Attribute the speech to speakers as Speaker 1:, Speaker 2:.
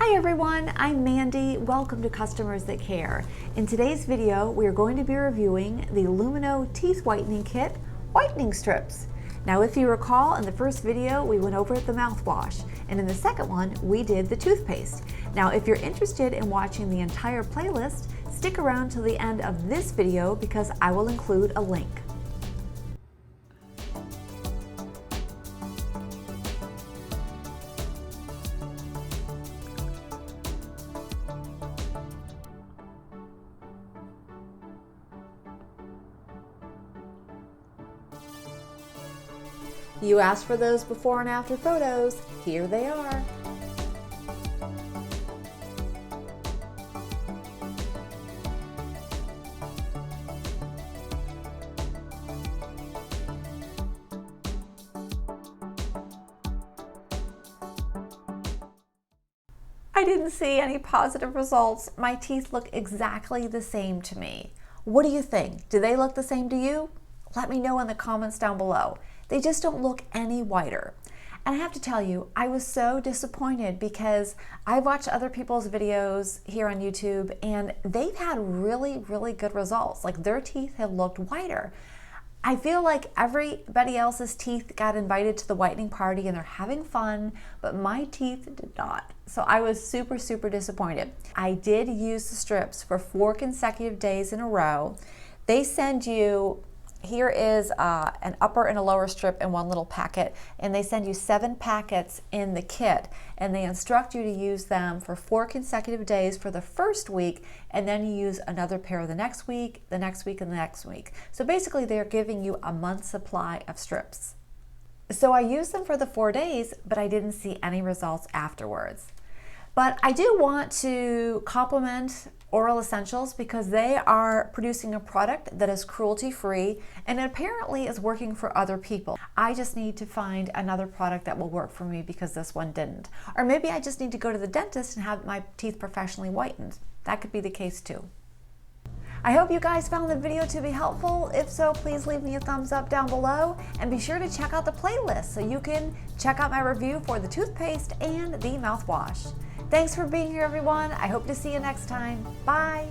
Speaker 1: Hi everyone, I'm Mandy. Welcome to Customers That Care. In today's video, we are going to be reviewing the Lumineux Teeth Whitening Kit Whitening Strips. Now, if you recall, in the first video, we went over the mouthwash, and in the second one, we did the toothpaste. Now, if you're interested in watching the entire playlist, stick around till the end of this video because I will include a link. You asked for those before and after photos. Here they are. I didn't see any positive results. My teeth look exactly the same to me. What do you think? Do they look the same to you? Let me know in the comments down below. They just don't look any whiter. And I have to tell you, I was so disappointed because I watched other people's videos here on YouTube and they've had really good results. Like their teeth have looked whiter. I feel like everybody else's teeth got invited to the whitening party and they're having fun, but my teeth did not. So I was super disappointed. I did use the strips for 4 consecutive days in a row. They send you, here is an upper and a lower strip in one little packet, and they send you 7 packets in the kit, and they instruct you to use them for 4 consecutive days for the first week, and then you use another pair the next week, the next week, and the next week. So basically they're giving you a month's supply of strips. So I used them for the 4 days, but I didn't see any results afterwards. But I do want to compliment Oral Essentials because they are producing a product that is cruelty-free and apparently is working for other people. I just need to find another product that will work for me because this one didn't. Or maybe I just need to go to the dentist and have my teeth professionally whitened. That could be the case too. I hope you guys found the video to be helpful. If so, please leave me a thumbs up down below and be sure to check out the playlist so you can check out my review for the toothpaste and the mouthwash. Thanks for being here, everyone. I hope to see you next time. Bye.